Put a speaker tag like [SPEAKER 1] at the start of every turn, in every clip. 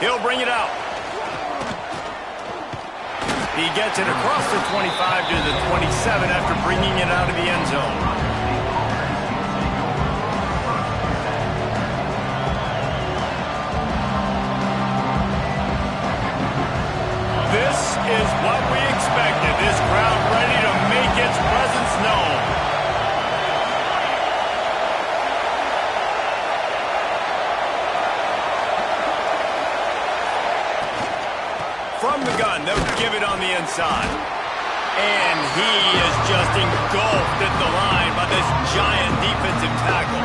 [SPEAKER 1] He'll bring it out. He gets it across the 25 to the 27 after bringing it out of the end zone. This is what we expected. This crowd ready to make its presence known. From the gun, they'll give it on the inside. And he is just engulfed at the line by this giant defensive tackle.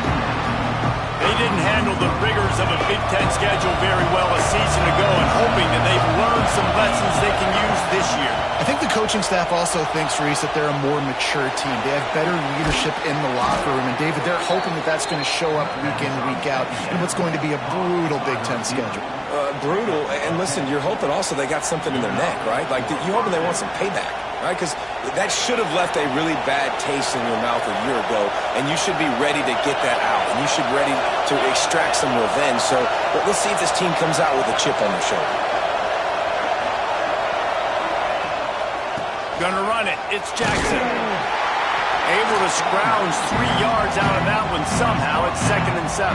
[SPEAKER 1] They didn't handle the rigors of a Big Ten schedule very well a season ago, and hoping that they've learned some lessons they can use this year.
[SPEAKER 2] I think the coaching staff also thinks, Reese, that they're a more mature team. They have better leadership in the locker room. And, David, they're hoping that that's going to show up week in, week out in what's going to be a brutal Big Ten schedule.
[SPEAKER 3] Brutal. And listen, you're hoping also they got something in their neck, right? Like, you're hoping they want some payback, right? Because that should have left a really bad taste in your mouth a year ago, and you should be ready to get that out, and you should be ready to extract some revenge. So let's see if this team comes out with a chip on their shoulder.
[SPEAKER 1] Gonna run it. It's Jackson. Able to scrounge 3 yards out of that one somehow. It's 2nd and 7.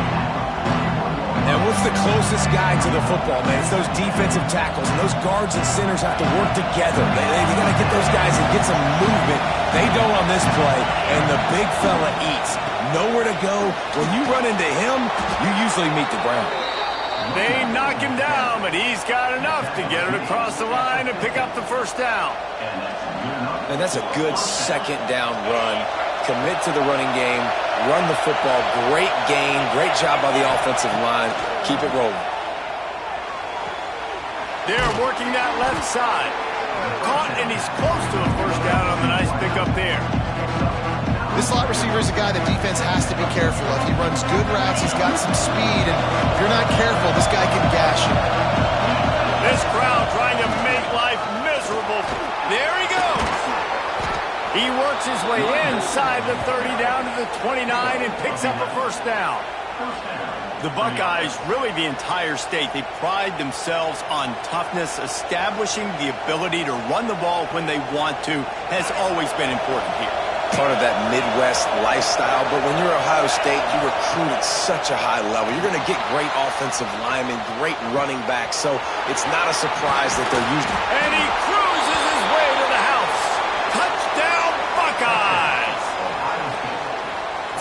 [SPEAKER 3] And what's the closest guy to the football, man? It's those defensive tackles, and those guards and centers have to work together. They got to get those guys and get some movement. They don't on this play, and the big fella eats. Nowhere to go. When you run into him, you usually meet the ground.
[SPEAKER 1] They knock him down, but he's got enough to get it across the line and pick up the first down.
[SPEAKER 3] And that's a good second down run. Commit to the running game. Run the football. Great gain. Great job by the offensive line. Keep it rolling.
[SPEAKER 1] They're working that left side. Caught, and he's close to a first down on the nice pickup there.
[SPEAKER 2] This slot receiver is a guy the defense has to be careful of. He runs good routes. He's got some speed, and if you're not careful, this guy can gash you.
[SPEAKER 1] This crowd trying to make life miserable. There he goes. He works his way inside the 30 down to the 29 and picks up a first down. The Buckeyes, really the entire state, they pride themselves on toughness. Establishing the ability to run the ball when they want to has always been important here.
[SPEAKER 3] Part of that Midwest lifestyle, but when you're Ohio State, you recruit at such a high level. You're going to get great offensive linemen, great running backs, so it's not a surprise that they're using.
[SPEAKER 1] And he cruises his way to the house. Touchdown, Buckeyes!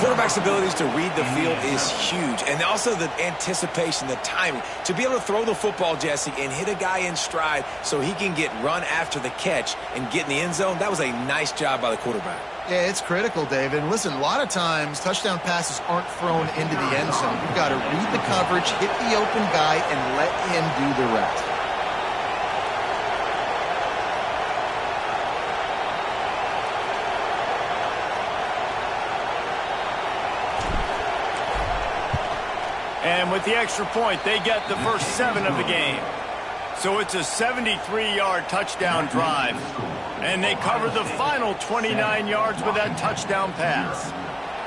[SPEAKER 3] Quarterback's abilities to read the field is huge, and also the anticipation, the timing. To be able to throw the football, Jesse, and hit a guy in stride so he can get run after the catch and get in the end zone, that was a nice job by the quarterback.
[SPEAKER 2] Yeah, it's critical, David. And listen, a lot of times touchdown passes aren't thrown into the end zone. You've got to read the coverage, hit the open guy, and let him do the rest.
[SPEAKER 1] And with the extra point, they get the first 7 of the game. So it's a 73-yard touchdown drive. And they cover the final 29 yards with that touchdown pass.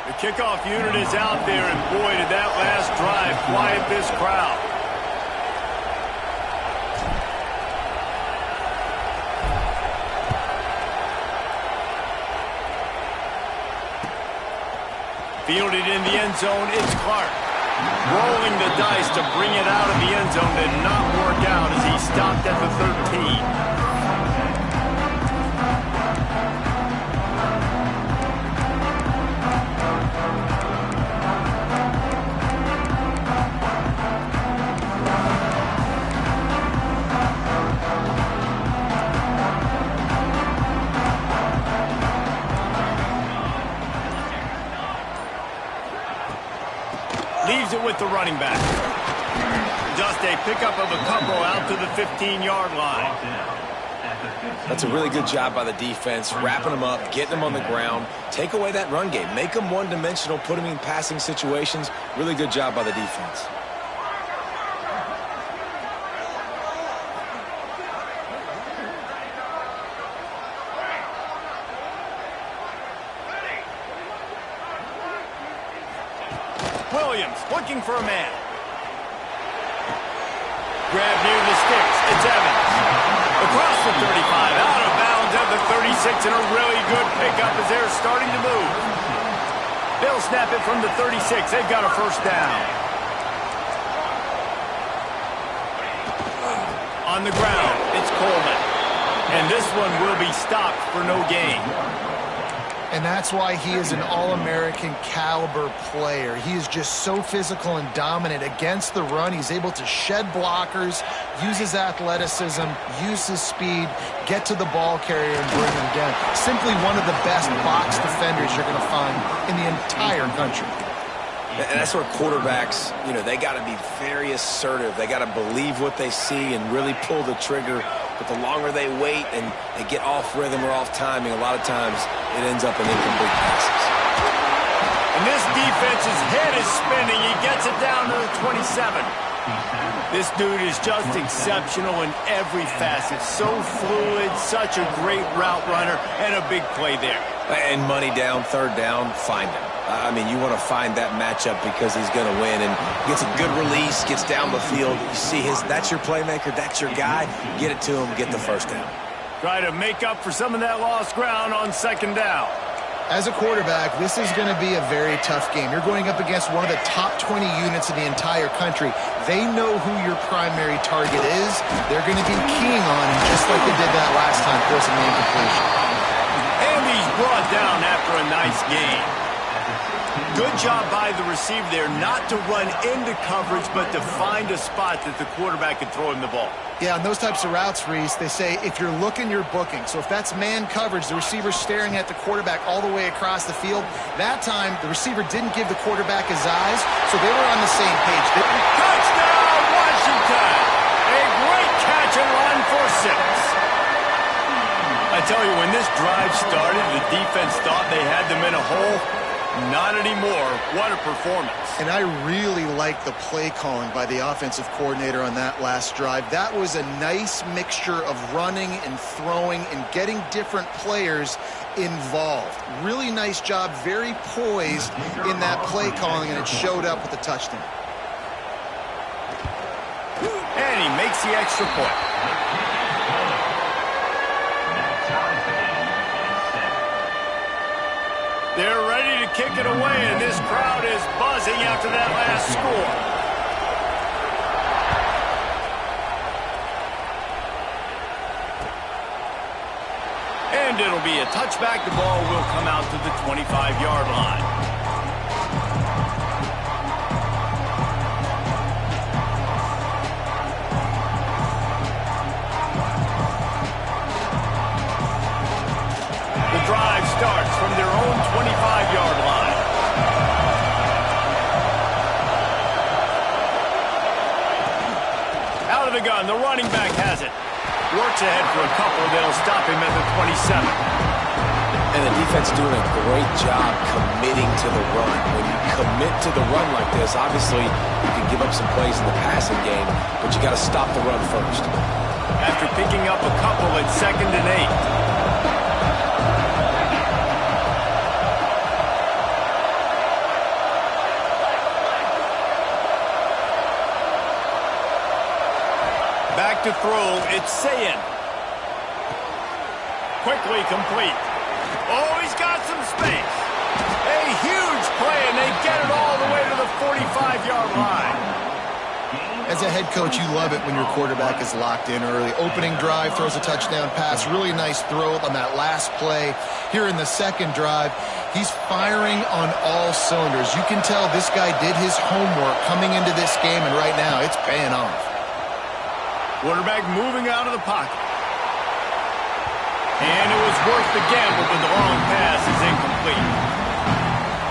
[SPEAKER 1] The kickoff unit is out there, and boy, did that last drive quiet this crowd. Fielded in the end zone, it's Clark. Rolling the dice to bring it out of the end zone did not work out as he stopped at the 13. Leaves it with the running back. Just a pickup of a couple out to the 15-yard line.
[SPEAKER 3] That's a really good job by the defense, wrapping them up, getting them on the ground. Take away that run game. Make them one-dimensional, put them in passing situations. Really good job by the defense. Williams looking for a man.
[SPEAKER 1] grab near the sticks. It's Evans. Across the 35, out of bounds at the 36, and a really good pickup as they're starting to move. They'll snap it from the 36. They've got a first down. On the ground, it's Coleman. And this one will be stopped for no gain.
[SPEAKER 2] And that's why he is an All-American caliber player. He is just so physical and dominant against the run. He's able to shed blockers, use his athleticism, use his speed, get to the ball carrier and bring him down. Simply one of the best box defenders you're going to find in the entire country.
[SPEAKER 3] And that's where quarterbacks, they got to be very assertive. They got to believe what they see and really pull the trigger. But the longer they wait and they get off rhythm or off timing, a lot of times it ends up in incomplete passes.
[SPEAKER 1] And this defense's head is spinning. He gets it down to the 27. This dude is just exceptional in every facet. So fluid, such a great route runner, and a big play there.
[SPEAKER 3] And money down, third down, find him. I mean, you want to find that matchup because he's going to win. And gets a good release, gets down the field. You see that's your playmaker, that's your guy. Get it to him, get the first down.
[SPEAKER 1] Try to make up for some of that lost ground on second down.
[SPEAKER 2] As a quarterback, this is going to be a very tough game. You're going up against one of the top 20 units in the entire country. They know who your primary target is. They're going to be keying on him just like they did that last time, forcing the incompletion.
[SPEAKER 1] And he's brought down after a nice gain. Good job by the receiver there not to run into coverage, but to find a spot that the quarterback can throw him the ball.
[SPEAKER 2] Yeah, on those types of routes, Reese, they say if you're looking, you're booking. So if that's man coverage, the receiver's staring at the quarterback all the way across the field. That time, the receiver didn't give the quarterback his eyes, so they were on the same page.
[SPEAKER 1] Touchdown, Washington! A great catch and run for 6. I tell you, when this drive started, the defense thought they had them in a hole. Not anymore. What a performance.
[SPEAKER 2] And I really like the play calling by the offensive coordinator on that last drive. That was a nice mixture of running and throwing and getting different players involved. Really nice job, very poised in that play calling, and it showed up with the touchdown.
[SPEAKER 1] And he makes the extra point. They're ready to kick it away, and this crowd is buzzing after that last score. And it'll be a touchback. The ball will come out to the 25-yard line. The drive starts from their own 25-yard line. Out of the gun, the running back has it. Works ahead for a couple. They'll stop him at the 27.
[SPEAKER 3] And the defense doing a great job committing to the run. When you commit to the run like this, obviously you can give up some plays in the passing game, but you got to stop the run first.
[SPEAKER 1] After picking up a couple at 2nd and 8. Back to throw, it's Sayin. Quickly complete. Oh, he's got some space. A huge play, and they get it all the way to the 45-yard line.
[SPEAKER 2] As a head coach, you love it when your quarterback is locked in early. Opening drive, throws a touchdown pass. Really nice throw on that last play. Here in the second drive, he's firing on all cylinders. You can tell this guy did his homework coming into this game, and right now it's paying off.
[SPEAKER 1] Quarterback moving out of the pocket. And it was worth the gamble, but the long pass is incomplete.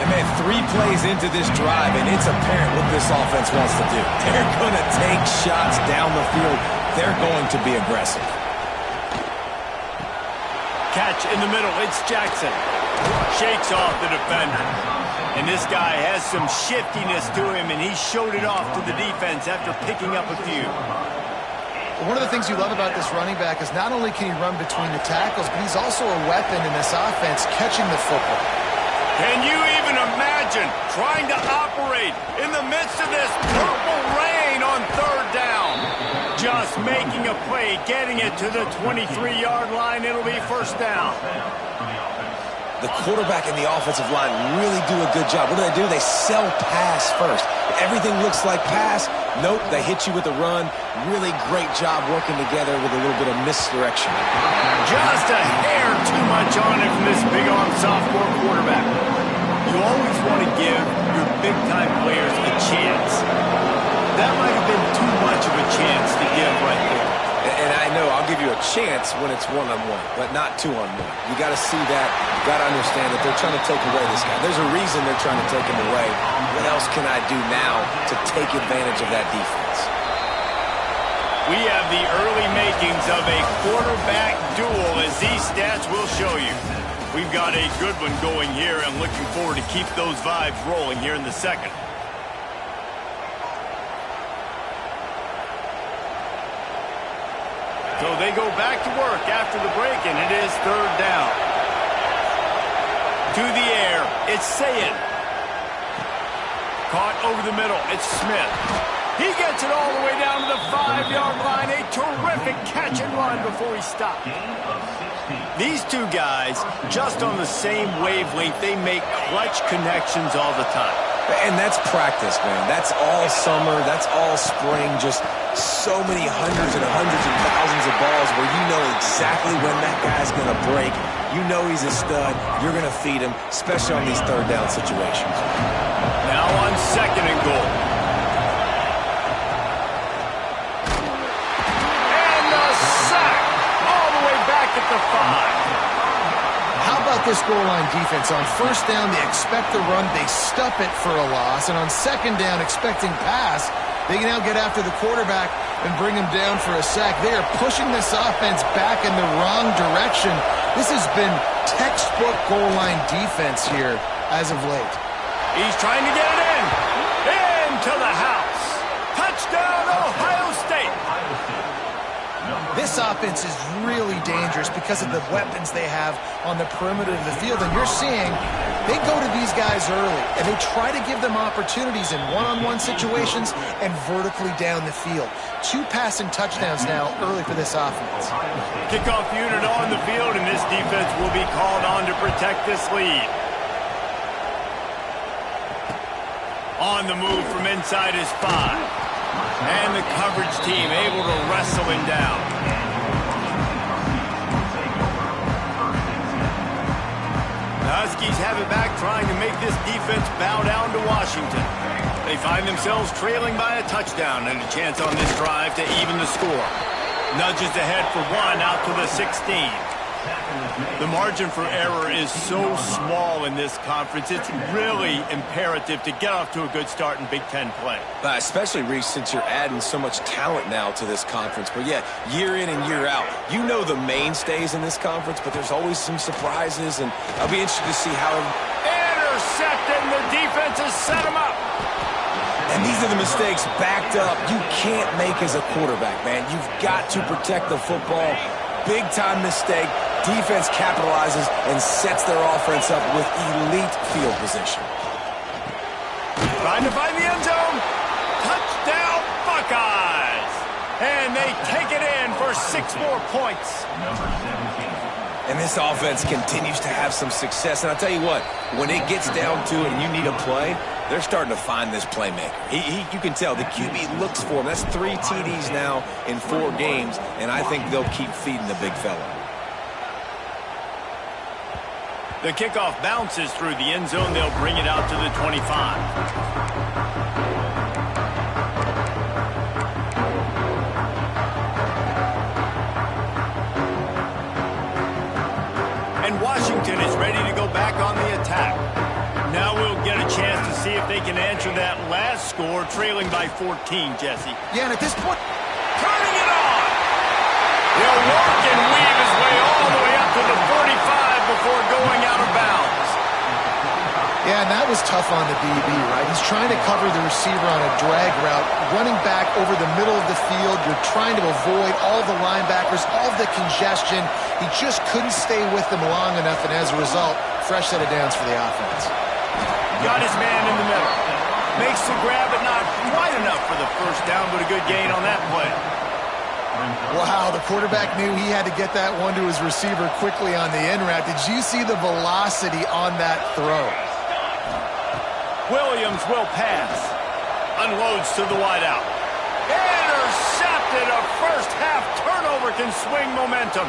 [SPEAKER 3] And man, 3 plays into this drive, and it's apparent what this offense wants to do. They're going to take shots down the field. They're going to be aggressive.
[SPEAKER 1] Catch in the middle. It's Jackson. Shakes off the defender. And this guy has some shiftiness to him, and he showed it off to the defense after picking up a few.
[SPEAKER 2] One of the things you love about this running back is not only can he run between the tackles, but he's also a weapon in this offense catching the football.
[SPEAKER 1] Can you even imagine trying to operate in the midst of this purple rain on 3rd down? Just making a play, getting it to the 23-yard line. It'll be first down.
[SPEAKER 3] The quarterback and the offensive line really do a good job. What do? They sell pass first. Everything looks like pass. Nope, they hit you with a run. Really great job working together with a little bit of misdirection.
[SPEAKER 1] Just a hair too much on it from this big-arm sophomore quarterback. You always want to give your big-time players a chance. That might have been too much of a chance to give right there.
[SPEAKER 3] And I know I'll give you a chance when it's one-on-one, but not two-on-one. You got to see that. You got to understand that they're trying to take away this guy. There's a reason they're trying to take him away. What else can I do now to take advantage of that defense?
[SPEAKER 1] We have the early makings of a quarterback duel, as these stats will show you. We've got a good one going here, and looking forward to keep those vibes rolling here in the second. So they go back to work after the break, and it is third down. To the air, it's Sayin. Caught over the middle, it's Smith. He gets it all the way down to the 5-yard line. A terrific catch and run before he stopped. These two guys, just on the same wavelength, they make clutch connections all the time.
[SPEAKER 3] And that's practice, man. That's all summer. That's all spring. Just so many hundreds and hundreds and thousands of balls where you know exactly when that guy's going to break. You know he's a stud. You're going to feed him, especially on these third down situations.
[SPEAKER 1] Now on second and goal. And the sack all the way back at the 5.
[SPEAKER 2] How about this goal line defense? On first down, they expect the run. They stuff it for a loss. And on second down, expecting pass, they can now get after the quarterback and bring him down for a sack. They are pushing this offense back in the wrong direction. This has been textbook goal line defense here as of late.
[SPEAKER 1] He's trying to get it in. Into the house. Touchdown, Ohio State.
[SPEAKER 2] This offense is really dangerous because of the weapons they have on the perimeter of the field. And you're seeing they go to these guys early, and they try to give them opportunities in one-on-one situations and vertically down the field. 2 passing touchdowns now early for this offense.
[SPEAKER 1] Kickoff unit on the field, and this defense will be called on to protect this lead. On the move from inside his 5. And the coverage team able to wrestle him down. The Huskies have it back, trying to make this defense bow down to Washington. They find themselves trailing by a touchdown and a chance on this drive to even the score. Nudges ahead for 1 out to the 16. The margin for error is so small in this conference. It's really imperative to get off to a good start in Big Ten play.
[SPEAKER 3] Especially, Reese, since you're adding so much talent now to this conference. But, yeah, year in and year out, you know the mainstays in this conference, but there's always some surprises, and I'll be interested to see how...
[SPEAKER 1] Intercepted, and the defense has set him up.
[SPEAKER 3] And these are the mistakes backed up you can't make as a quarterback, man. You've got to protect the football. Big-time mistake. Defense capitalizes and sets their offense up with elite field position.
[SPEAKER 1] Trying to find the end zone. Touchdown, Buckeyes. And they take it in for 6 more points.
[SPEAKER 3] And this offense continues to have some success. And I'll tell you what, when it gets down to it and you need a play, they're starting to find this playmaker. You can tell the QB looks for him. That's 3 TDs now in 4 games, and I think they'll keep feeding the big fella.
[SPEAKER 1] The kickoff bounces through the end zone. They'll bring it out to the 25. And Washington is ready to go back on the attack. Now we'll get a chance to see if they can answer that last score, trailing by 14, Jesse.
[SPEAKER 2] Yeah, and at this point...
[SPEAKER 1] Turning it on! He'll work and weave his way all the way up to the 45 before going out of bounds.
[SPEAKER 2] Yeah, and that was tough on the DB, right? He's trying to cover the receiver on a drag route, running back over the middle of the field. You're trying to avoid all the linebackers, all the congestion. He just couldn't stay with them long enough, and as a result, fresh set of downs for the offense.
[SPEAKER 1] Got his man in the middle. Makes the grab, but not quite enough for the first down, but a good gain on that play.
[SPEAKER 2] Wow, the quarterback knew he had to get that one to his receiver quickly on the in route. Did you see the velocity on that throw?
[SPEAKER 1] Williams will pass. Unloads to the wideout. Intercepted. A first-half turnover can swing momentum.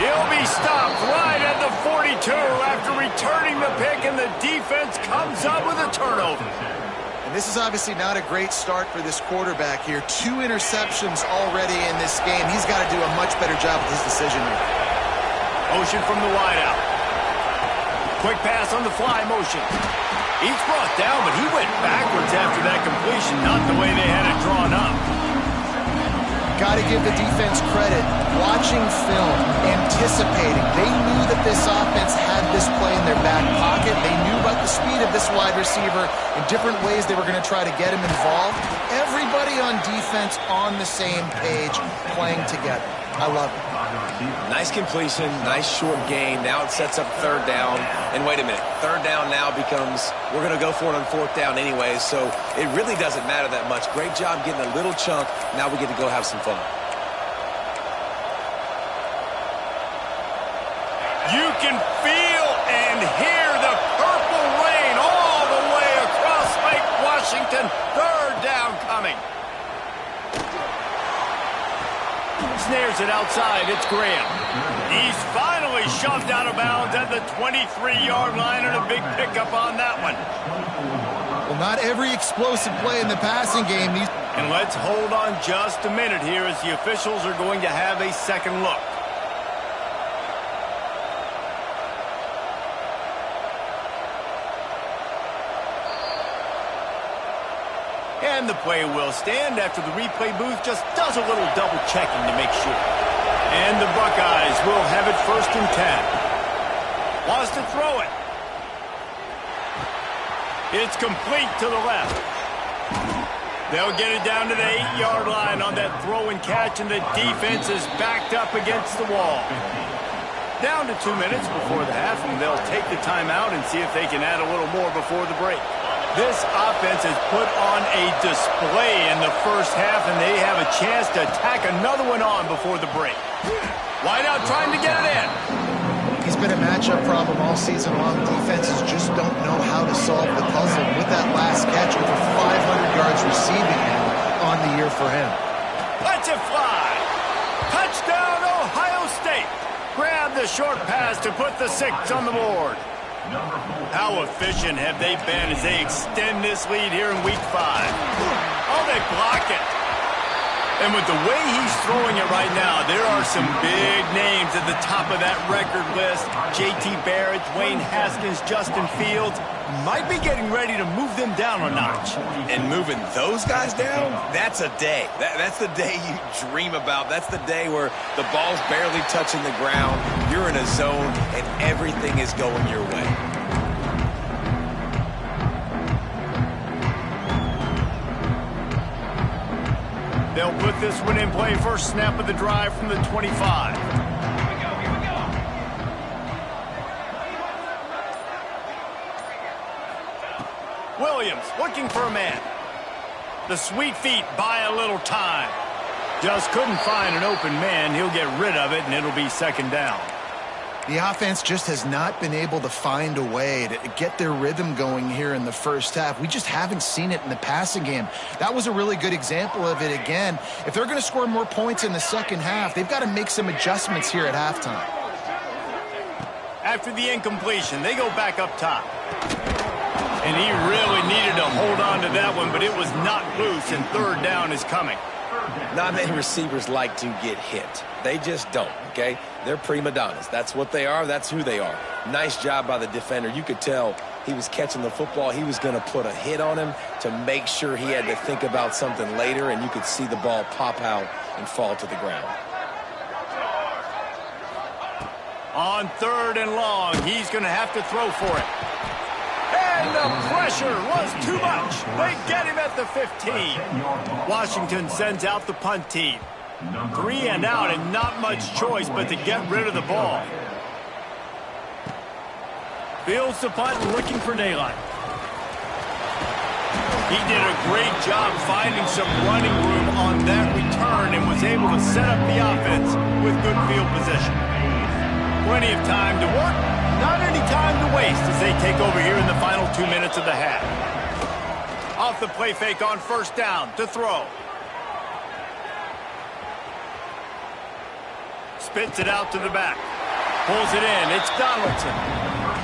[SPEAKER 1] He'll be stopped right at the 42 after returning the pick, and the defense comes up with a turnover.
[SPEAKER 2] And this is obviously not a great start for this quarterback here. 2 interceptions already in this game. He's got to do a much better job with his decision here.
[SPEAKER 1] Motion from the wideout. Quick pass on the fly motion. He's brought down, but he went backwards after that completion, not the way they had it drawn up.
[SPEAKER 2] Got to give the defense credit. Watching film, anticipating. They knew that this offense had this play in their back pocket. They knew about the speed of this wide receiver in different ways they were going to try to get him involved. Everybody on defense on the same page, playing together. I love it.
[SPEAKER 3] Nice completion, nice short gain. Now it sets up 3rd down. And wait a minute, 3rd down now becomes, we're going to go for it on 4th down anyway, so it really doesn't matter that much. Great job getting a little chunk. Now we get to go have some fun.
[SPEAKER 1] You can feel and hear the purple rain all the way across Lake Washington. 3rd down coming. Snares it outside. It's Graham. He's finally shoved out of bounds at the 23-yard line, and a big pickup on that one.
[SPEAKER 2] Well, not every explosive play in the passing game.
[SPEAKER 1] And let's hold on just a minute here as the officials are going to have a second look. And the play will stand after the replay booth just does a little double checking to make sure. And the Buckeyes will have it 1st and 10. Wants to throw it. It's complete to the left. They'll get it down to the 8-yard line on that throw and catch, and the defense is backed up against the wall. Down to 2 minutes before the half, and they'll take the timeout and see if they can add a little more before the break. This offense has put on a display in the first half, and they have a chance to tack another one on before the break. Wideout trying to get it in.
[SPEAKER 2] He's been a matchup problem all season long. Defenses just don't know how to solve the puzzle. With that last catch, over 500 yards receiving on the year for him.
[SPEAKER 1] Let's it fly. Touchdown, Ohio State. Grab the short pass to put the 6 on the board. How efficient have they been as they extend this lead here in week 5? Oh, they block it. And with the way he's throwing it right now, there are some big names at the top of that record list. J.T. Barrett, Dwayne Haskins, Justin Fields might be getting ready to move them down a notch.
[SPEAKER 3] And moving those guys down, that's a day. That's the day you dream about. That's the day where the ball's barely touching the ground, you're in a zone, and everything is going your way.
[SPEAKER 1] They'll put this one in play. First snap of the drive from the 25. Williams looking for a man. The sweet feet buy a little time. Just couldn't find an open man. He'll get rid of it, and it'll be 2nd down.
[SPEAKER 2] The offense just has not been able to find a way to get their rhythm going here in the first half. We just haven't seen it in the passing game. That was a really good example of it again. If they're going to score more points in the second half, they've got to make some adjustments here at halftime.
[SPEAKER 1] After the incompletion, they go back up top. And he really needed to hold on to that one, but it was not loose, and 3rd down is coming.
[SPEAKER 3] Not many receivers like to get hit. They just don't, okay? They're prima donnas. That's what they are. That's who they are. Nice job by the defender. You could tell he was catching the football. He was going to put a hit on him to make sure he had to think about something later, and you could see the ball pop out and fall to the ground.
[SPEAKER 1] On 3rd and long, he's going to have to throw for it. And the pressure was too much. They get him at the 15. Washington sends out the punt team. 3 and out, and not much choice but to get rid of the ball. Fields the punt, looking for daylight. He did a great job finding some running room on that return and was is able to set up the offense with good field position. Plenty of time to work, not any time to waste as they take over here in the final 2 minutes of the half. Off the play fake on first down to throw. Spits it out to the back. Pulls it in. It's Donaldson.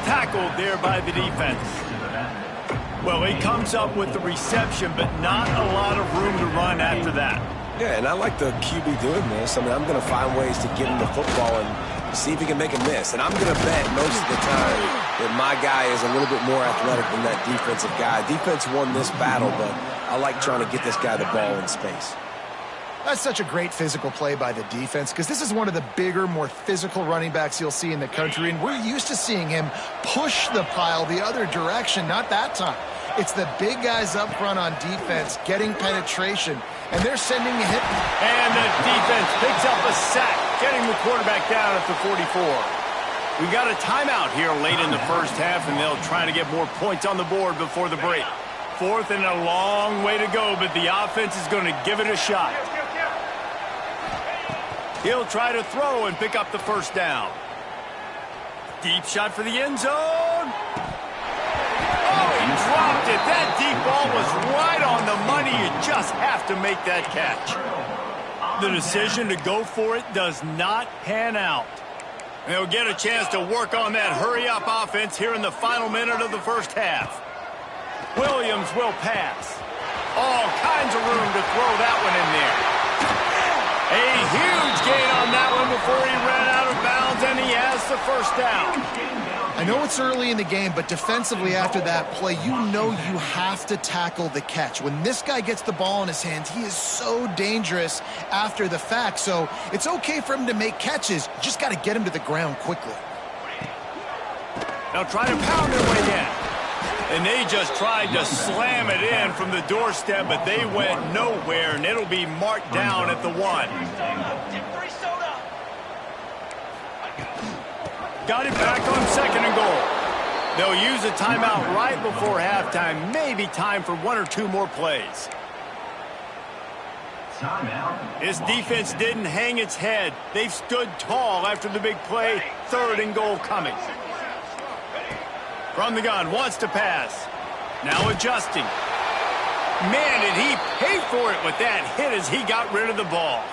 [SPEAKER 1] Tackled there by the defense. Well, he comes up with the reception, but not a lot of room to run after that.
[SPEAKER 3] Yeah, and I like the QB doing this. I mean, I'm going to find ways to get him the football and see if he can make a miss. And I'm going to bet most of the time that my guy is a little bit more athletic than that defensive guy. Defense won this battle, but I like trying to get this guy the ball in space.
[SPEAKER 2] That's such a great physical play by the defense because this is one of the bigger, more physical running backs you'll see in the country, and we're used to seeing him push the pile the other direction, not that time. It's the big guys up front on defense getting penetration, and they're sending a hit.
[SPEAKER 1] And the defense picks up a sack, getting the quarterback down at the 44. We've got a timeout here late in the first half, and they'll try to get more points on the board before the break. Fourth and a long way to go, but the offense is going to give it a shot. He'll try to throw and pick up the first down. Deep shot for the end zone. Oh, he dropped it. That deep ball was right on the money. You just have to make that catch. The decision to go for it does not pan out. They'll get a chance to work on that hurry-up offense here in the final minute of the first half. Williams will pass. All kinds of room to throw that one in there. A huge gain on that one before he ran out of bounds, and he has the first down.
[SPEAKER 2] I know it's early in the game, but defensively after that play, you know you have to tackle the catch. When this guy gets the ball in his hands, he is so dangerous after the fact. So it's okay for him to make catches. You just got to get him to the ground quickly.
[SPEAKER 1] They'll try to pound their way in. And they just tried to slam it in from the doorstep, but they went nowhere, and it'll be marked down at the 1. Got it back on second and goal. They'll use a timeout right before halftime. Maybe time for 1 or 2 more plays. His defense didn't hang its head. They've stood tall after the big play. Third and goal coming. From the gun, wants to pass. Now adjusting. Man, did he pay for it with that hit as he got rid of the ball.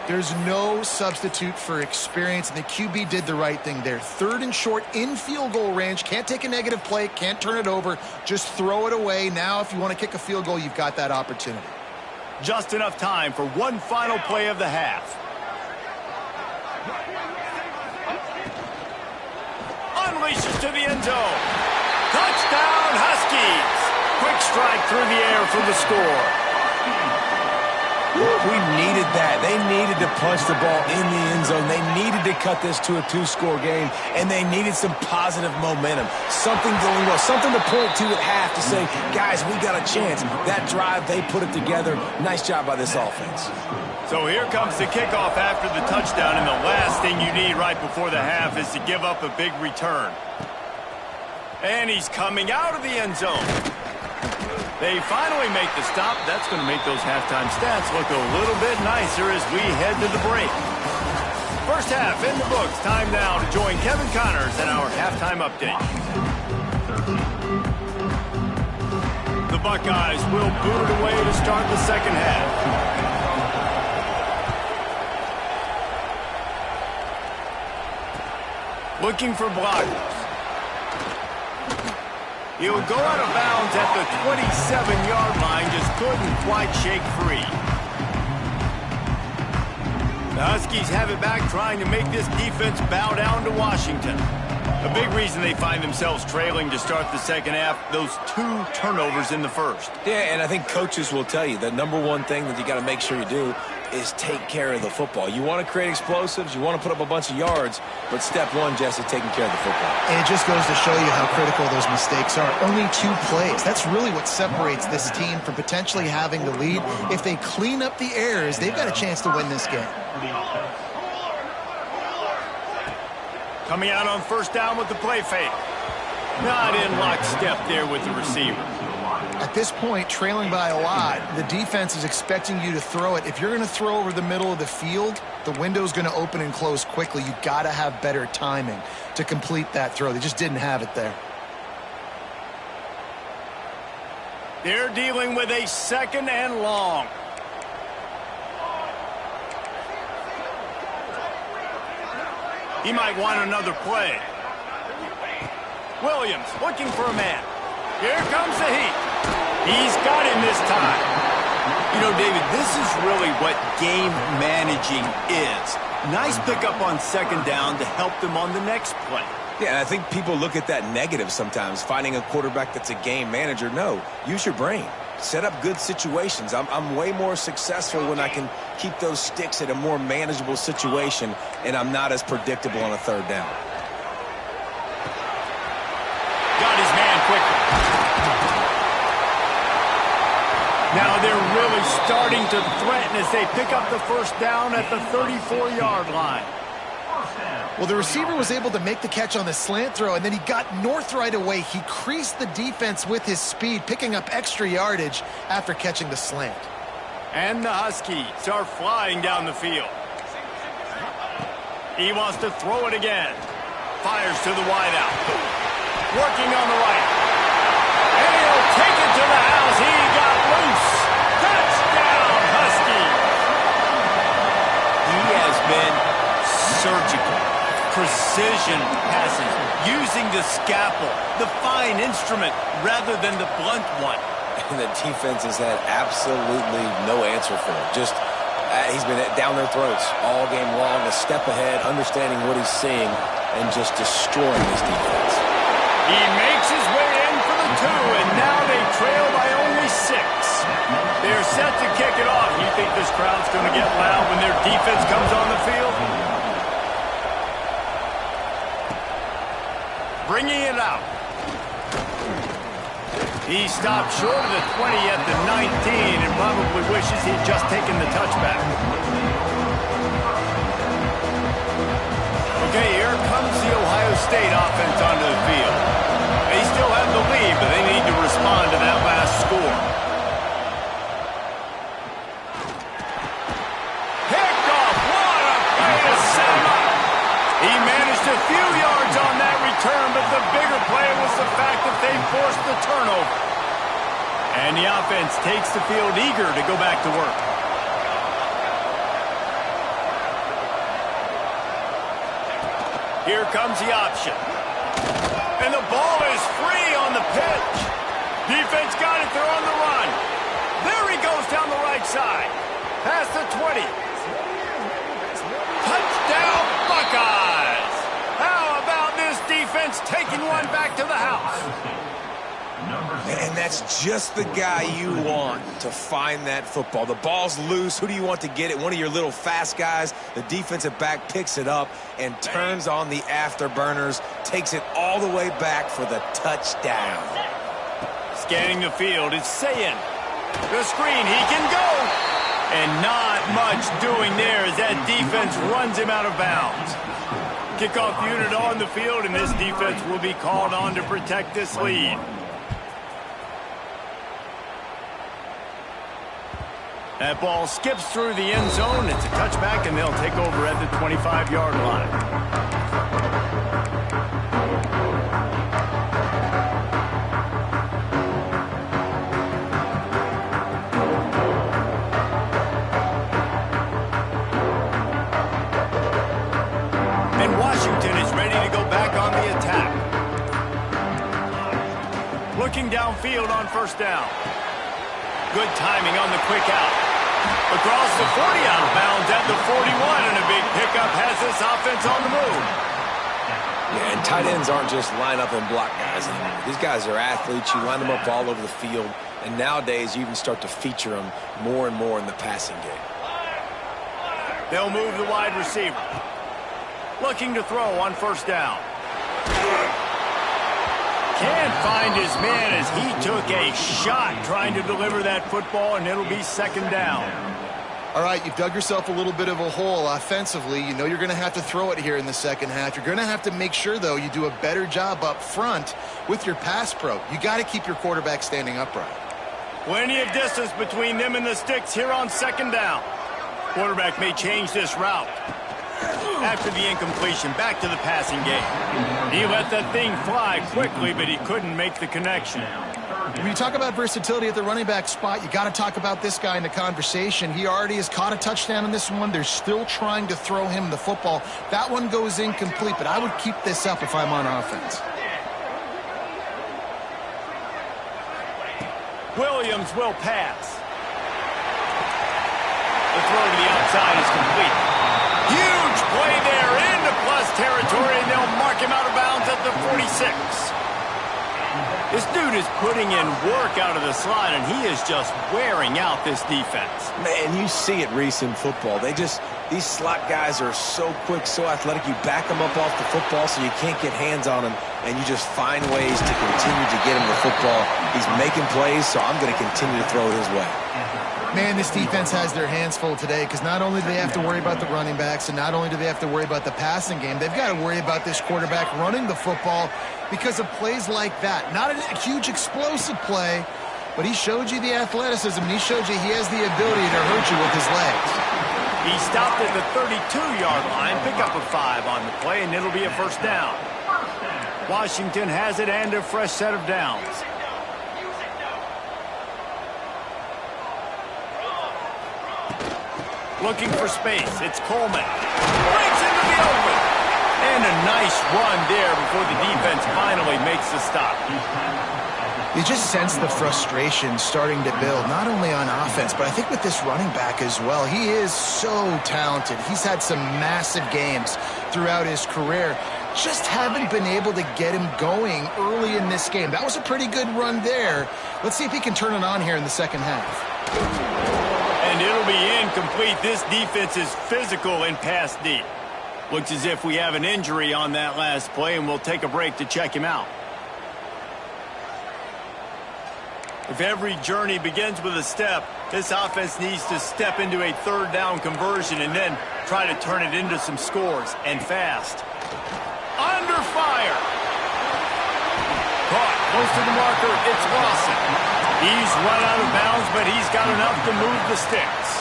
[SPEAKER 2] There's no substitute for experience, and the QB did the right thing there. Third and short in field goal range. Can't take a negative play, can't turn it over. Just throw it away. Now, if you want to kick a field goal, you've got that opportunity.
[SPEAKER 1] Just enough time for one final play of the half. Unleashes to the end zone. Touchdown, Huskies. Quick strike through the air for the score.
[SPEAKER 3] We needed that. They needed to punch the ball in the end zone. They needed to cut this to a 2-score game, and they needed some positive momentum. Something going well, something to point to at half to say, guys, we got a chance. That drive, they put it together. Nice job by this offense.
[SPEAKER 1] So here comes the kickoff after the touchdown, and the last thing you need right before the half is to give up a big return. And he's coming out of the end zone. They finally make the stop. That's going to make those halftime stats look a little bit nicer as we head to the break. First half in the books. Time now to join Kevin Connors in our halftime update. The Buckeyes will boot it away to start the second half. Looking for blockers. He'll go out of bounds at the 27-yard line, just couldn't quite shake free. The Huskies have it back, trying to make this defense bow down to Washington. A big reason they find themselves trailing to start the second half, those 2 turnovers in the first.
[SPEAKER 3] Yeah, and I think coaches will tell you the number one thing that you got to make sure you do is take care of the football. You want to create explosives, you want to put up a bunch of yards, but step one, Jesse, taking care of the football.
[SPEAKER 2] And it just goes to show you how critical those mistakes are. Only 2 plays. That's really what separates this team from potentially having the lead. If they clean up the errors, they've got a chance to win this game.
[SPEAKER 1] Coming out on first down with the play fake. Not in lockstep there with the receiver.
[SPEAKER 2] At this point, trailing by a lot, the defense is expecting you to throw it. If you're going to throw over the middle of the field, the window's going to open and close quickly. You've got to have better timing to complete that throw. They just didn't have it there.
[SPEAKER 1] They're dealing with a 2nd and long. He might want another play. Williams looking for a man. Here comes the heat. He's got him this time. You know, David, this is really what game managing is. Nice pickup on 2nd down to help them on the next play.
[SPEAKER 3] Yeah, and I think people look at that negative sometimes, finding a quarterback that's a game manager. No, use your brain. Set up good situations. I'm way more successful when I can keep those sticks at a more manageable situation, and I'm not as predictable on a 3rd down.
[SPEAKER 1] Got his man quickly. Now they're really starting to threaten as they pick up the 1st down at the 34-yard line.
[SPEAKER 2] Well, the receiver was able to make the catch on the slant throw, and then he got north right away. He creased the defense with his speed, picking up extra yardage after catching the slant.
[SPEAKER 1] And the Huskies are flying down the field. He wants to throw it again. Fires to the wideout. Working on the right. And he'll take it to the house. He got loose. Touchdown, Huskies. He has been surgical. Precision passes, using the scalpel, the fine instrument, rather than the blunt one.
[SPEAKER 3] And the defense has had absolutely no answer for him. Just, he's been down their throats all game long, a step ahead, understanding what he's seeing, and just destroying his defense.
[SPEAKER 1] He makes his way in for the 2, and now they trail by only 6. They're set to kick it off. You think this crowd's going to get loud when their defense comes on the field? Bringing it out. He stopped short of the 20 at the 19 and probably wishes he'd just taken the touchback. Okay, here comes the Ohio State offense onto the field. They still have the lead, but they need to respond to that last score. Picked off. What a play to set him up. He managed a few yards on that return, but the bigger play was the fact that they forced the turnover. And the offense takes the field eager to go back to work. Here comes the option. And the ball is free on the pitch. Defense got it. They're on the run. There he goes down the right side. Past the 20. Touchdown, Buckeyes. How about this defense taking one back to the house?
[SPEAKER 3] And that's just the guy you want to find that football. The ball's loose. Who do you want to get it? One of your little fast guys. The defensive back picks it up and turns on the afterburners, takes it all the way back for the touchdown.
[SPEAKER 1] Scanning the field, it's Sayin. The screen, he can go. And not much doing there as that defense runs him out of bounds. Kickoff unit on the field, and this defense will be called on to protect this lead. That ball skips through the end zone. It's a touchback, and they'll take over at the 25-yard line. And Washington is ready to go back on the attack. Looking downfield on 1st down. Good timing on the quick out. Across the 40 out of bounds at the 41, and a big pickup has this offense on the move.
[SPEAKER 3] Yeah, and tight ends aren't just line up and block guys anymore. These guys are athletes. You line them up all over the field, and nowadays you even start to feature them more and more in the passing game.
[SPEAKER 1] They'll move the wide receiver. Looking to throw on 1st down. Can't find his man as he took a shot trying to deliver that football, and it'll be 2nd down.
[SPEAKER 2] All right, you've dug yourself a little bit of a hole offensively. You know you're going to have to throw it here in the second half. You're going to have to make sure, though, you do a better job up front with your pass pro. You got to keep your quarterback standing upright.
[SPEAKER 1] Plenty of distance between them and the sticks here on second down. Quarterback may change this route. After the incompletion, back to the passing game. He let that thing fly quickly, but he couldn't make the connection.
[SPEAKER 2] When you talk about versatility at the running back spot, you got to talk about this guy in the conversation. He already has caught a touchdown in this one. They're still trying to throw him the football. That one goes incomplete, but I would keep this up if I'm on offense.
[SPEAKER 1] Williams will pass. The throw to the outside is complete. Huge play there into plus territory, and they'll mark him out of bounds at the 46. This dude is putting in work out of the slot, and he is just wearing out this defense.
[SPEAKER 3] Man, you see it, Reese, in football. These slot guys are so quick, so athletic. You back them up off the football so you can't get hands on them, and you just find ways to continue to get him the football. He's making plays, so I'm going to continue to throw it his way.
[SPEAKER 2] Man, this defense has their hands full today because not only do they have to worry about the running backs and not only do they have to worry about the passing game, they've got to worry about this quarterback running the football because of plays like that. Not a huge explosive play, but he showed you the athleticism, and he showed you he has the ability to hurt you with his legs.
[SPEAKER 1] He stopped at the 32-yard line, pick up a 5 on the play, and it'll be a first down. Washington has it and a fresh set of downs. Looking for space. It's Coleman. Breaks into the open. And a nice run there before the defense finally makes the stop.
[SPEAKER 2] You just sense the frustration starting to build, not only on offense, but I think with this running back as well. He is so talented. He's had some massive games throughout his career. Just haven't been able to get him going early in this game. That was a pretty good run there. Let's see if he can turn it on here in the second half.
[SPEAKER 1] And it'll be incomplete. This defense is physical in pass deep. Looks as if we have an injury on that last play, and we'll take a break to check him out. If every journey begins with a step, this offense needs to step into a third down conversion and then try to turn it into some scores, and fast. Under fire. Caught close to the marker. It's Lawson. He's run out of bounds, but he's got enough to move the sticks.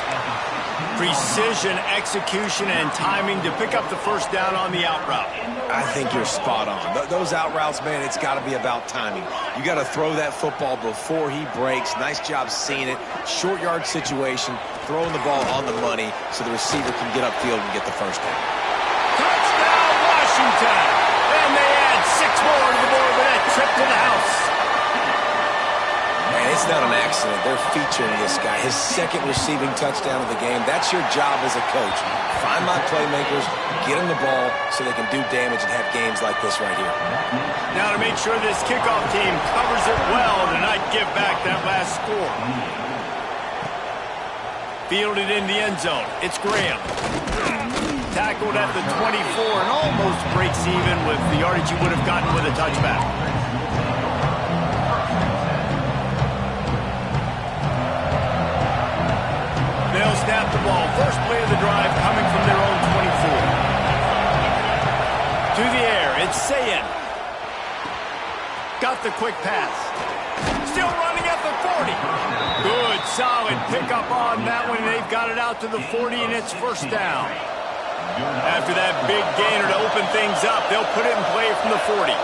[SPEAKER 1] Precision, execution, and timing to pick up the first down on the out route.
[SPEAKER 3] I think you're spot on. Those out routes, man, it's got to be about timing. You got to throw that football before he breaks. Nice job seeing it. Short yard situation, throwing the ball on the money so the receiver can get upfield and get the first down.
[SPEAKER 1] Touchdown, Washington! And they add 6 more to the board with that trip to the house.
[SPEAKER 3] Man, it's not an accident. They're featuring this guy. His second receiving touchdown of the game. That's your job as a coach. Find my playmakers, get them the ball so they can do damage and have games like this right here.
[SPEAKER 1] Now to make sure this kickoff team covers it well to not give back that last score. Fielded in the end zone. It's Graham. Tackled at the 24 and almost breaks even with the yardage you would have gotten with a touchback. They'll snap the ball. First play of the drive coming from their own 24. To the air, it's Sayin. Got the quick pass. Still running at the 40. Good, solid pickup on that one. They've got it out to the 40, and it's first down. After that big gainer to open things up, they'll put it in play from the 40.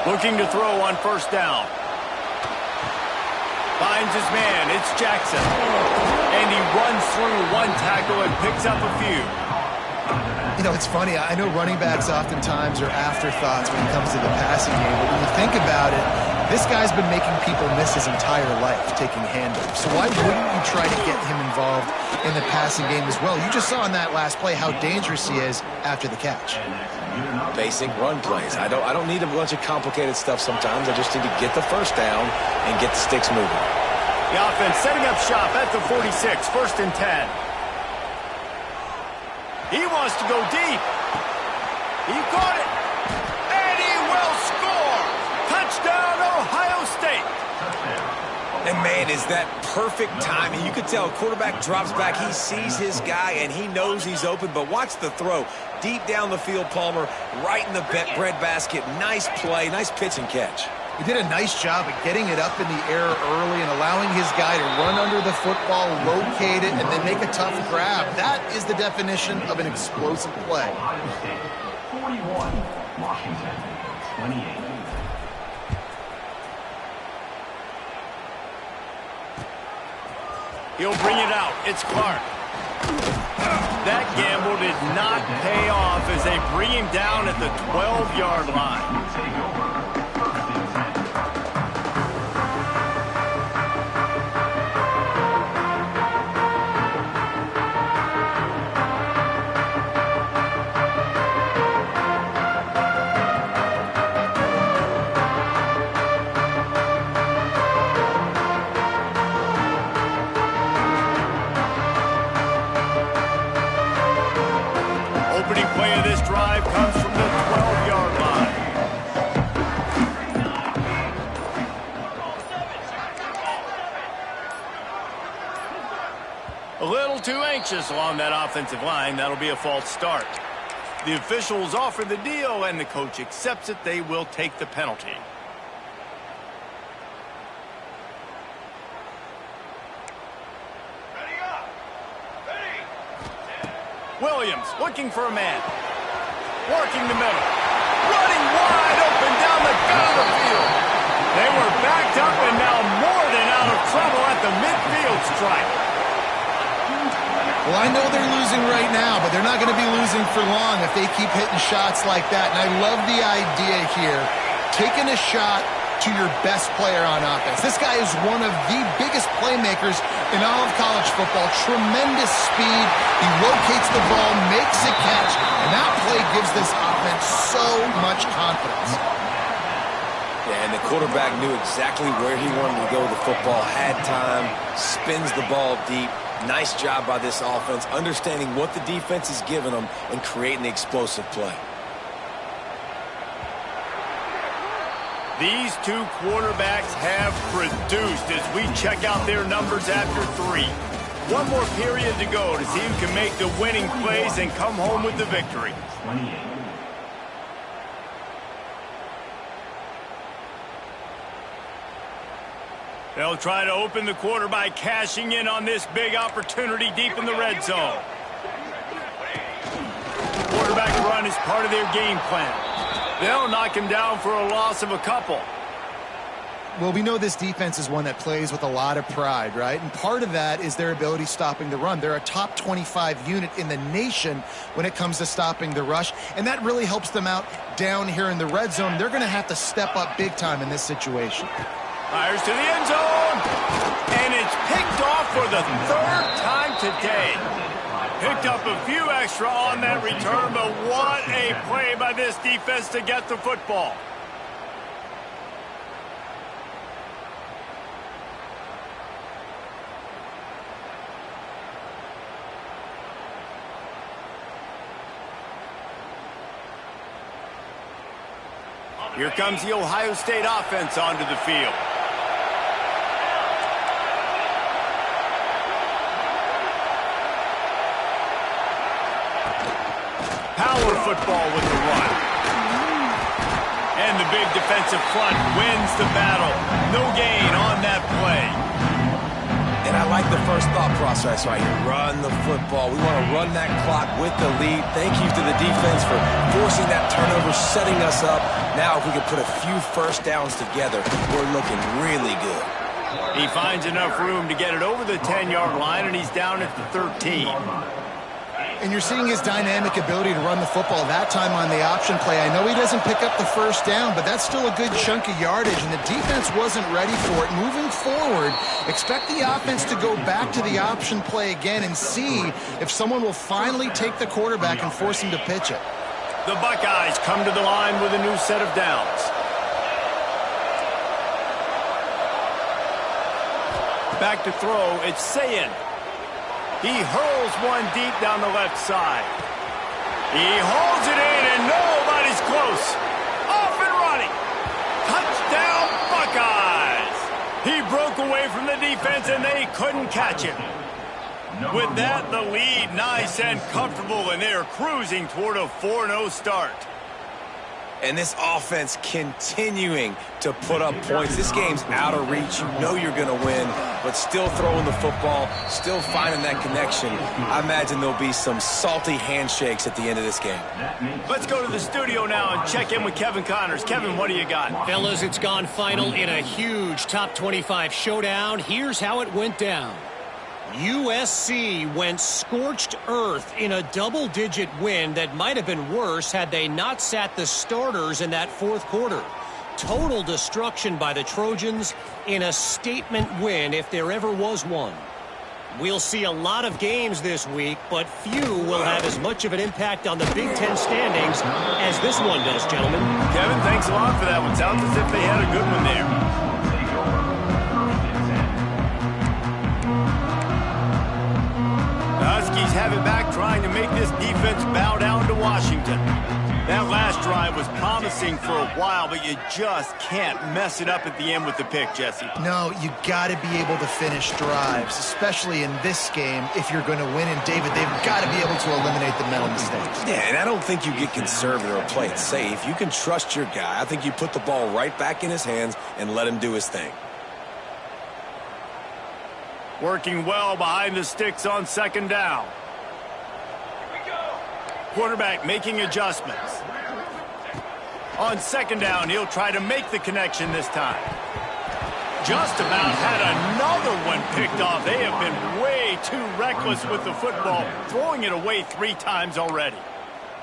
[SPEAKER 1] Looking to throw on first down. Finds his man. It's Jackson. And he runs through one tackle and picks up a few.
[SPEAKER 2] You know, it's funny. I know running backs oftentimes are afterthoughts when it comes to the passing game. But when you think about it, this guy's been making people miss his entire life taking handoffs. So why wouldn't you try to get him involved in the passing game as well? You just saw in that last play how dangerous he is after the catch.
[SPEAKER 3] Basic run plays. I don't need a bunch of complicated stuff sometimes. I just need to get the first down and get the sticks moving.
[SPEAKER 1] The offense setting up shop at the 46, first and 10. He wants to go deep. He caught it. And he will score. Touchdown, Ohio State.
[SPEAKER 3] And, man, is that perfect timing. You could tell a quarterback drops back. He sees his guy, and he knows he's open. But watch the throw. Deep down the field, Palmer, right in the bread basket. Nice play, nice pitch and catch.
[SPEAKER 2] He did a nice job of getting it up in the air early and allowing his guy to run under the football, locate it, and then make a tough grab. That is the definition of an explosive play.
[SPEAKER 4] Ohio State, 41, Washington, 28.
[SPEAKER 1] He'll bring it out. It's Clark. That gamble did not pay off as they bring him down at the 12-yard line. Along that offensive line, that'll be a false start. The officials offer the deal, and the coach accepts it. They will take the penalty. Williams looking for a man. Working the middle. Running wide open down the gut of the field. They were backed up and now more than out of trouble at the midfield stripe.
[SPEAKER 2] Well, I know they're losing right now, but they're not going to be losing for long if they keep hitting shots like that. And I love the idea here, taking a shot to your best player on offense. This guy is one of the biggest playmakers in all of college football. Tremendous speed. He locates the ball, makes a catch, and that play gives this offense so much confidence.
[SPEAKER 3] Yeah, and the quarterback knew exactly where he wanted to go with the football, had time, spins the ball deep. Nice job by this offense, understanding what the defense is giving them and creating the explosive play.
[SPEAKER 1] These two quarterbacks have produced as we check out their numbers after 3. One more period to go to see who can make the winning plays and come home with the victory.
[SPEAKER 4] 28.
[SPEAKER 1] They'll try to open the quarter by cashing in on this big opportunity deep in the red zone. Quarterback run is part of their game plan. They'll knock him down for a loss of a couple.
[SPEAKER 2] Well, we know this defense is one that plays with a lot of pride, right? And part of that is their ability stopping the run. They're a top 25 unit in the nation when it comes to stopping the rush, and that really helps them out down here in the red zone. They're going to have to step up big time in this situation.
[SPEAKER 1] Fires to the end zone, and it's picked off for the 3rd time today. Picked up a few extra on that return, but what a play by this defense to get the football. Here comes the Ohio State offense onto the field. Power football with the run. And the big defensive front wins the battle. No gain on that play.
[SPEAKER 3] And I like the first thought process right here. Run the football. We want to run that clock with the lead. Thank you to the defense for forcing that turnover, setting us up. Now if we can put a few first downs together, we're looking really good.
[SPEAKER 1] He finds enough room to get it over the 10-yard line, and he's down at the 13.
[SPEAKER 2] And you're seeing his dynamic ability to run the football that time on the option play. I know he doesn't pick up the first down, but that's still a good chunk of yardage, and the defense wasn't ready for it. Moving forward, expect the offense to go back to the option play again and see if someone will finally take the quarterback and force him to pitch it.
[SPEAKER 1] The Buckeyes come to the line with a new set of downs. Back to throw, it's Sayin. He hurls one deep down the left side. He holds it in, and nobody's close. Off and running. Touchdown, Buckeyes. He broke away from the defense, and they couldn't catch him. With that, the lead nice and comfortable, and they're cruising toward a 4-0 start.
[SPEAKER 3] And this offense continuing to put up points. This game's out of reach. You know you're going to win, but still throwing the football, still finding that connection. I imagine there'll be some salty handshakes at the end of this game.
[SPEAKER 1] Let's go to the studio now and check in with Kevin Connors. Kevin, what do you got?
[SPEAKER 5] Fellas, it's gone final in a huge top 25 showdown. Here's how it went down. USC went scorched earth in a double-digit win that might have been worse had they not sat the starters in that fourth quarter. Total destruction by the Trojans in a statement win if there ever was one. We'll see a lot of games this week, but few will have as much of an impact on the Big Ten standings as this one does, gentlemen.
[SPEAKER 1] Kevin, thanks a lot for that one. Sounds as if they had a good one there. Huskies have it back, trying to make this defense bow down to Washington. That last drive was promising for a while, but you just can't mess it up at the end with the pick, Jesse.
[SPEAKER 2] No, you got to be able to finish drives, especially in this game. If you're going to win, and David, they've got to be able to eliminate the mental mistakes.
[SPEAKER 3] Yeah, and I don't think you get conservative or play it safe. You can trust your guy. I think you put the ball right back in his hands and let him do his thing.
[SPEAKER 1] Working well behind the sticks on second down. Quarterback making adjustments. On second down, he'll try to make the connection this time. Just about had another one picked off. They have been way too reckless with the football, throwing it away 3 times already.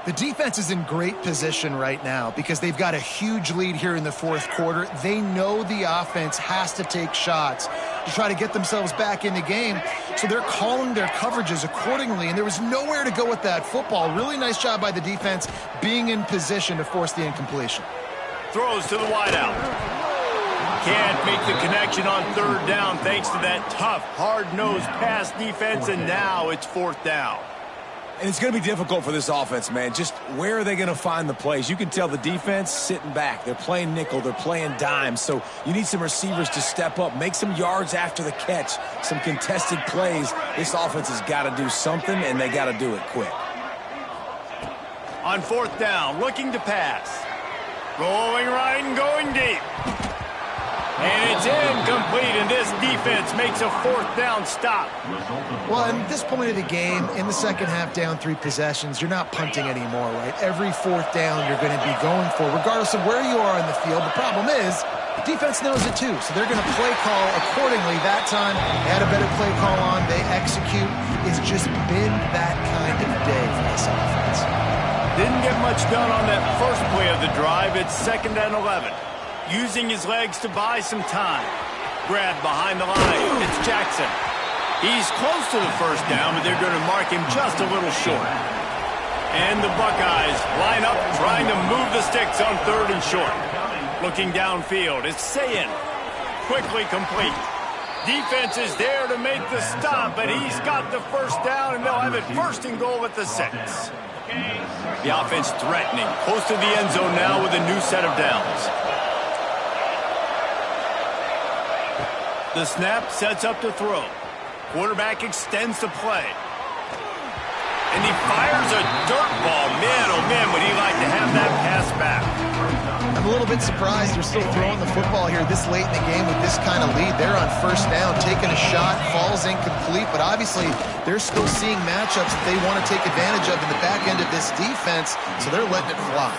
[SPEAKER 2] The defense is in great position right now because they've got a huge lead here in the fourth quarter. They know the offense has to take shots to try to get themselves back in the game, so they're calling their coverages accordingly, and there was nowhere to go with that football. Really nice job by the defense being in position to force the incompletion.
[SPEAKER 1] Throws to the wideout. Can't make the connection on third down thanks to that tough, hard-nosed pass defense, and now it's fourth down.
[SPEAKER 3] And it's going to be difficult for this offense, man. Just where are they going to find the plays? You can tell the defense sitting back. They're playing nickel. They're playing dime. So you need some receivers to step up, make some yards after the catch, some contested plays. This offense has got to do something, and they got to do it quick.
[SPEAKER 1] On fourth down, looking to pass. Rolling right and going deep. And it's incomplete, and this defense makes a fourth down stop.
[SPEAKER 2] Well, at this point of the game, in the second half, down 3 possessions, you're not punting anymore, right? Every fourth down you're going to be going for, regardless of where you are in the field. The problem is, the defense knows it too, so they're going to play call accordingly. That time, they had a better play call on. They execute. It's just been that kind of day for this offense.
[SPEAKER 1] Didn't get much done on that first play of the drive. It's 2nd and 11. Using his legs to buy some time. Grabbed behind the line. It's Jackson. He's close to the first down, but they're going to mark him just a little short. And the Buckeyes line up, trying to move the sticks on 3rd and short. Looking downfield, it's Sayin. Quickly complete. Defense is there to make the stop, but he's got the first down, and they'll have it 1st and goal at the 6. The offense threatening. Close to the end zone now with a new set of downs. The snap sets up to throw. Quarterback extends the play. And he fires a dirt ball. Man, oh man, would he like to have that pass back.
[SPEAKER 2] I'm a little bit surprised they're still throwing the football here this late in the game with this kind of lead. They're on 1st down, taking a shot, falls incomplete, but obviously they're still seeing matchups that they want to take advantage of in the back end of this defense, so they're letting it fly.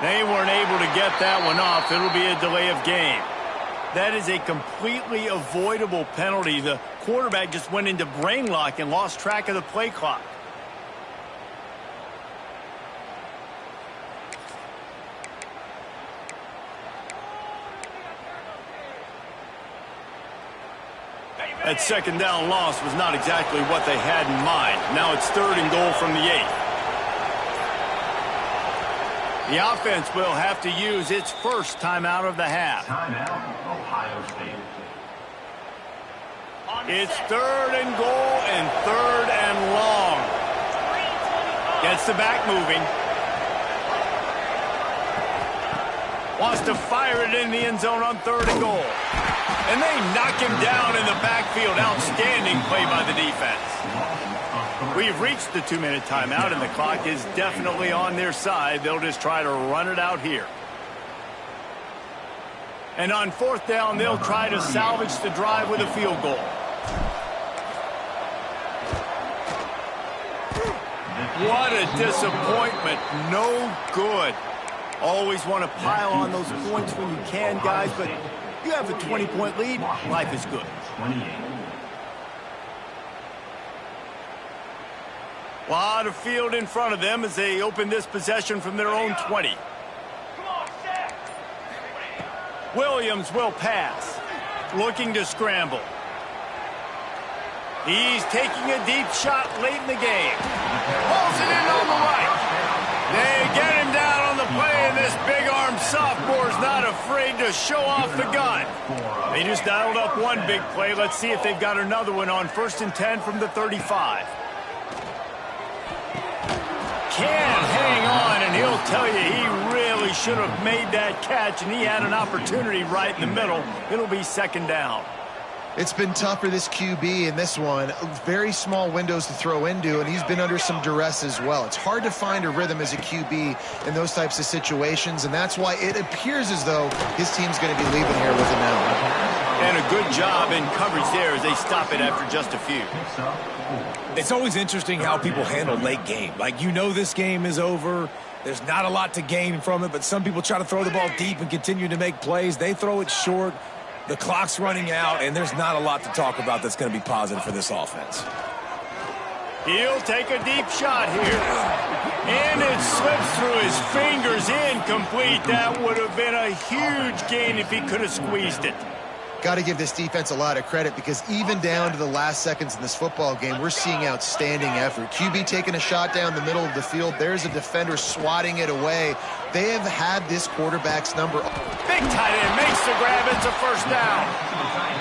[SPEAKER 1] They weren't able to get that one off. It'll be a delay of game. That is a completely avoidable penalty. The quarterback just went into brain lock and lost track of the play clock. That second down loss was not exactly what they had in mind. Now it's 3rd and goal from the 8. The offense will have to use its first timeout of the half.
[SPEAKER 4] Timeout, Ohio State.
[SPEAKER 1] It's 3rd and goal and 3rd and long. Gets the back moving. Wants to fire it in the end zone on 3rd and goal. And they knock him down in the backfield. Outstanding play by the defense. We've reached the 2-minute timeout, and the clock is definitely on their side. They'll just try to run it out here. And on 4th down, they'll try to salvage the drive with a field goal. What a disappointment. No good. Always want to pile on those points when you can, guys, but you have a 20-point lead, life is good.
[SPEAKER 4] 28.
[SPEAKER 1] A lot of field in front of them as they open this possession from their own 20. Williams will pass. Looking to scramble. He's taking a deep shot late in the game. Pulls it in on the right. They get him down on the play, and this big-armed sophomore's not afraid to show off the gun. They just dialed up one big play. Let's see if they've got another one on 1st and 10 from the 35. Can't hang on, and he'll tell you he really should have made that catch, and he had an opportunity right in the middle. It'll be 2nd down.
[SPEAKER 2] It's been tough for this QB in this one. Very small windows to throw into, and he's been under some duress as well. It's hard to find a rhythm as a QB in those types of situations, and that's why it appears as though his team's going to be leaving here with an out.
[SPEAKER 1] And a good job in coverage there as they stop it after just a few.
[SPEAKER 3] It's always interesting how people handle late game. Like, you know this game is over. There's not a lot to gain from it, but some people try to throw the ball deep and continue to make plays. They throw it short. The clock's running out, and there's not a lot to talk about that's going to be positive for this offense.
[SPEAKER 1] He'll take a deep shot here. And it slips through his fingers, incomplete. That would have been a huge gain if he could have squeezed it.
[SPEAKER 2] Got to give this defense a lot of credit because even down to the last seconds in this football game, we're seeing outstanding effort. QB taking a shot down the middle of the field. There's a defender swatting it away. They have had this quarterback's number.
[SPEAKER 1] Big tight end makes the grab. It's a 1st down.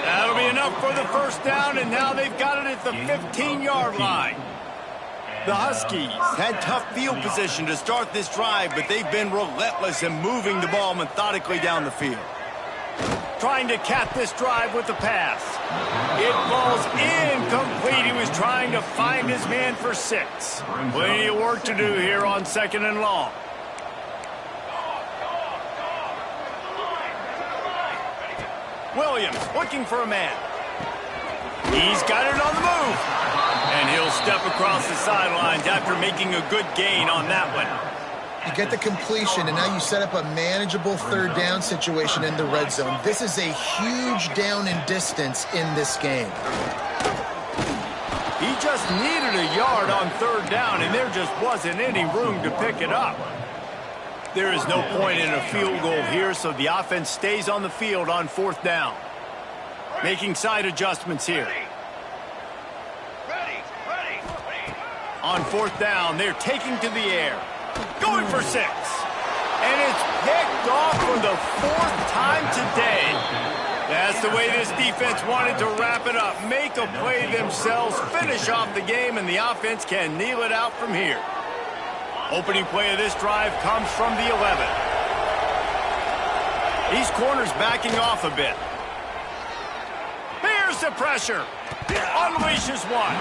[SPEAKER 1] That'll be enough for the 1st down, and now they've got it at the 15-yard line. The Huskies had tough field position to start this drive, but they've been relentless in moving the ball methodically down the field. Trying to cap this drive with the pass. It falls incomplete. He was trying to find his man for 6. Plenty of work to do here on 2nd and long. Williams looking for a man. He's got it on the move. And he'll step across the sidelines after making a good gain on that one.
[SPEAKER 2] You get the completion, and now you set up a manageable 3rd down situation in the red zone. This is a huge down in distance in this game.
[SPEAKER 1] He just needed a yard on 3rd down, and there just wasn't any room to pick it up. There is no point in a field goal here, so the offense stays on the field on 4th down. Making side adjustments here. On 4th down, they're taking to the air. Going for 6. And it's picked off for the 4th time today. That's the way this defense wanted to wrap it up. Make a play themselves, finish off the game, and the offense can kneel it out from here. Opening play of this drive comes from the 11. These corners backing off a bit. Here's the pressure. Unleashes one.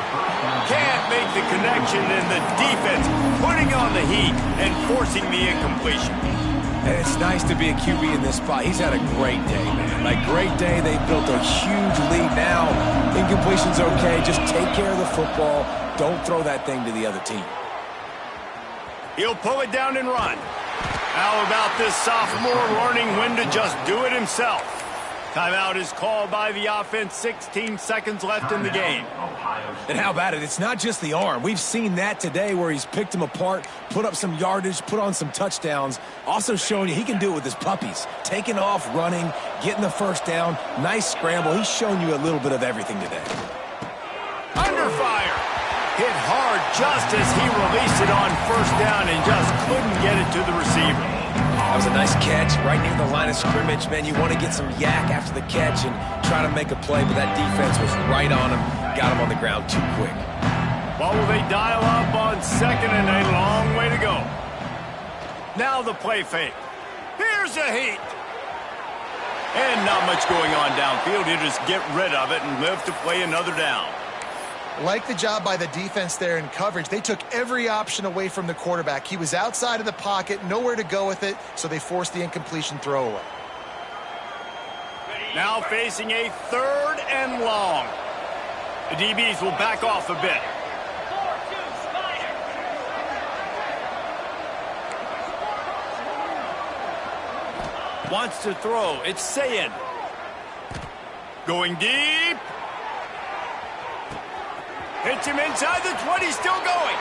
[SPEAKER 1] Can't make the connection, and the defense putting on the heat and forcing the incompletion.
[SPEAKER 3] And it's nice to be a QB in this spot. He's had a great day, man. Like, great day. They built a huge lead now. Incompletion's okay. Just take care of the football. Don't throw that thing to the other team.
[SPEAKER 1] He'll pull it down and run. How about this sophomore learning when to just do it himself? Timeout is called by the offense. 16 seconds left in the game.
[SPEAKER 3] And how about it? It's not just the arm. We've seen that today where he's picked them apart, put up some yardage, put on some touchdowns. Also showing you he can do it with his puppies. Taking off, running, getting the first down. Nice scramble. He's shown you a little bit of everything today.
[SPEAKER 1] Under fire. Hit hard just as he released it on first down and just couldn't get it to the receiver.
[SPEAKER 3] That was a nice catch right near the line of scrimmage. Man, you want to get some yak after the catch and try to make a play, but that defense was right on him. Got him on the ground too quick.
[SPEAKER 1] Well, will they dial up on second and a long way to go? Now the play fake. Here's a heat. And not much going on downfield. You just get rid of it and live to play another down.
[SPEAKER 2] Like the job by the defense there in coverage. They took every option away from the quarterback. He was outside of the pocket, nowhere to go with it, so they forced the incompletion throwaway.
[SPEAKER 1] Now facing a third and long. The DBs will back off a bit. Wants to throw. It's Sayed. Going deep. Hits him inside the 20, still going.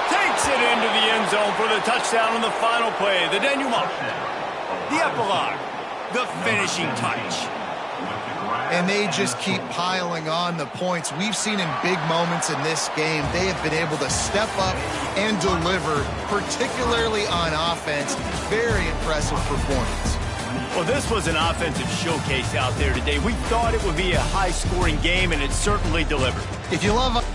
[SPEAKER 1] Takes it into the end zone for the touchdown on the final play. The denouement. The epilogue. The finishing touch.
[SPEAKER 2] And they just keep piling on the points. We've seen in big moments in this game, they have been able to step up and deliver, particularly on offense. Very impressive performance.
[SPEAKER 1] Well, this was an offensive showcase out there today. We thought it would be a high-scoring game, and it certainly delivered.
[SPEAKER 2] If you love